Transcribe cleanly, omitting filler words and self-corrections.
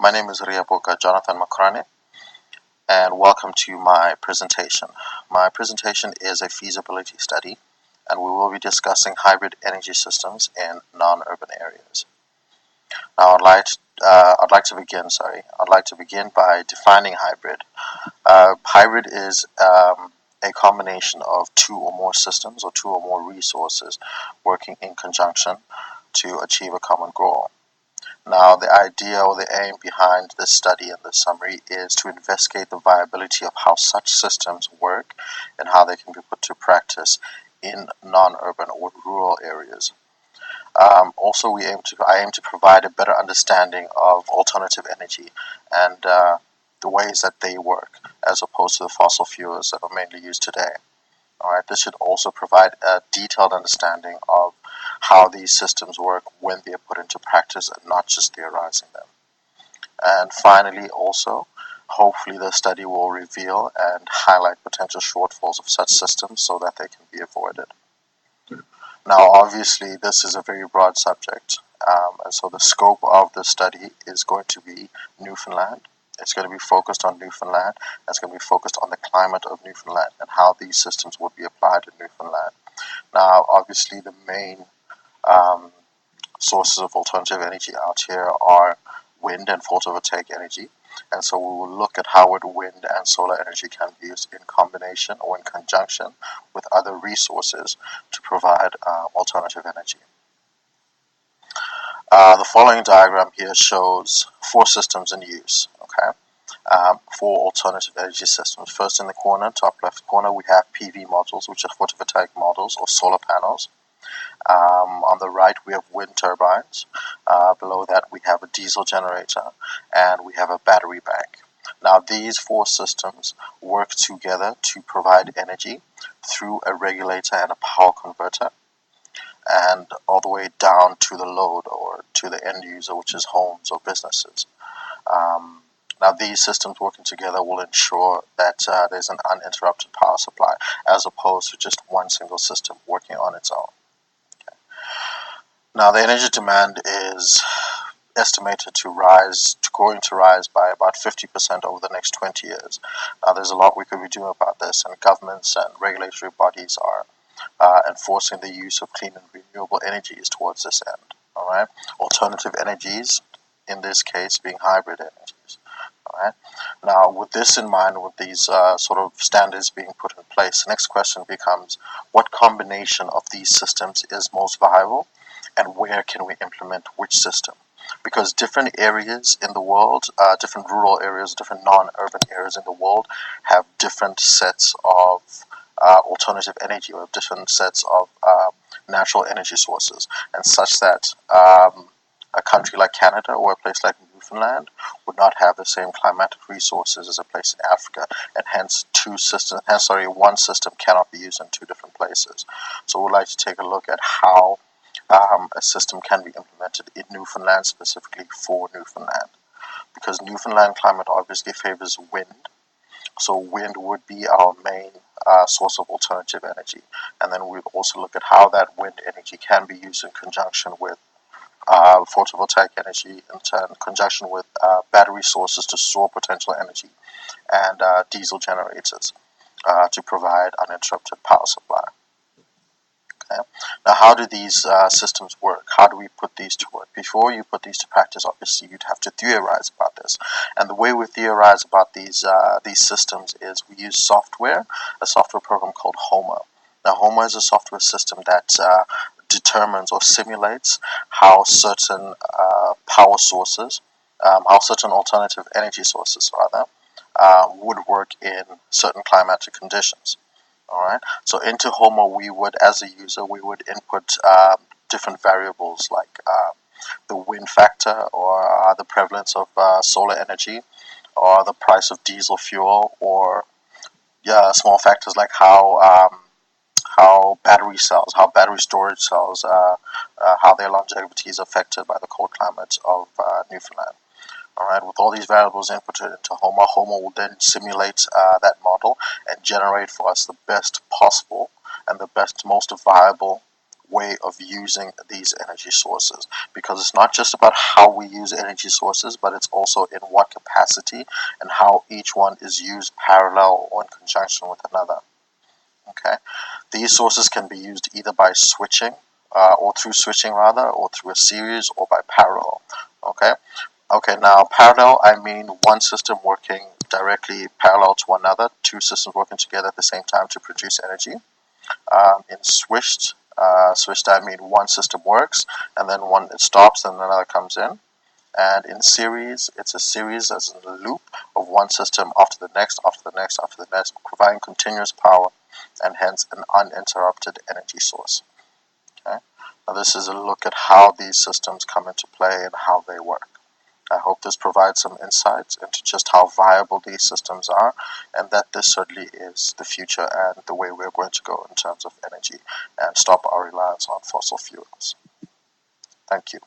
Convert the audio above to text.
My name is Riaboka Jonathan Makrane, and welcome to my presentation. My presentation is a feasibility study, and we will be discussing hybrid energy systems in non-urban areas. Now, I'd like to begin by defining hybrid. Hybrid is a combination of two or more systems or two or more resources working in conjunction to achieve a common goal. Now, the idea or the aim behind this study and this summary is to investigate the viability of how such systems work and how they can be put to practice in non-urban or rural areas. Also, I aim to provide a better understanding of alternative energy and the ways that they work, as opposed to the fossil fuels that are mainly used today. All right, this should also provide a detailed understanding of how these systems work when they are put into practice and not just theorizing them. And finally, also, hopefully the study will reveal and highlight potential shortfalls of such systems so that they can be avoided. Now, obviously, this is a very broad subject, and so the scope of the study is going to be Newfoundland. It's going to be focused on Newfoundland. It's going to be focused on the climate of Newfoundland and how these systems would be applied in Newfoundland. Now, obviously, the main sources of alternative energy out here are wind and photovoltaic energy. And so we will look at how wind and solar energy can be used in combination or in conjunction with other resources to provide alternative energy. The following diagram here shows four systems in use. Okay, four alternative energy systems. First, in the corner, top left corner, we have PV modules, which are photovoltaic models or solar panels. On the right, we have wind turbines. Below that, we have a diesel generator, and we have a battery bank. Now, these four systems work together to provide energy through a regulator and a power converter, and all the way down to the load or to the end user, which is homes or businesses. Now, these systems working together will ensure that there's an uninterrupted power supply, as opposed to just one single system working on its own. Now, the energy demand is estimated to rise by about 50% over the next 20 years. Now, there's a lot we could be doing about this, and governments and regulatory bodies are enforcing the use of clean and renewable energies towards this end. All right, alternative energies, in this case, being hybrid energies. All right. Now, with this in mind, with these sort of standards being put in place, the next question becomes: what combination of these systems is most viable? And where can we implement which system? Because different areas in the world, different rural areas, different non-urban areas in the world have different sets of alternative energy or different sets of natural energy sources, and such that a country like Canada or a place like Newfoundland would not have the same climatic resources as a place in Africa, and hence one system cannot be used in two different places. So we'd like to take a look at how a system can be implemented in Newfoundland, specifically for Newfoundland, because Newfoundland climate obviously favors wind, so wind would be our main source of alternative energy, and then we'd also look at how that wind energy can be used in conjunction with photovoltaic energy, in conjunction with battery sources to store potential energy, and diesel generators to provide uninterrupted power supply. Okay. Now, how do these systems work? How do we put these to work? Before you put these to practice, obviously, you'd have to theorize about this. And the way we theorize about these systems is we use software, a software program called HOMA. Now, HOMA is a software system that determines or simulates how certain power sources, how certain alternative energy sources, rather, would work in certain climatic conditions. All right. So into HOMA, we would, as a user, we would input different variables like the wind factor, or the prevalence of solar energy, or the price of diesel fuel, or small factors like how battery storage cells, how their longevity is affected by the cold climate of Newfoundland. All right, with all these variables inputted into HOMA, HOMA will then simulate that model and generate for us the best possible and the best, most viable way of using these energy sources, because it's not just about how we use energy sources, but it's also in what capacity and how each one is used parallel or in conjunction with another. Okay, these sources can be used either by switching, or through switching rather, or through a series, or by parallel. Okay. Okay, now parallel, I mean one system working directly parallel to another, two systems working together at the same time to produce energy. In switched, I mean one system works, and then one it stops, and another comes in. And in series, it's a series as in a loop of one system after the next, after the next, after the next, providing continuous power and hence an uninterrupted energy source. Okay? Now this is a look at how these systems come into play and how they work. I hope this provides some insights into just how viable these systems are, and that this certainly is the future and the way we're going to go in terms of energy and stop our reliance on fossil fuels. Thank you.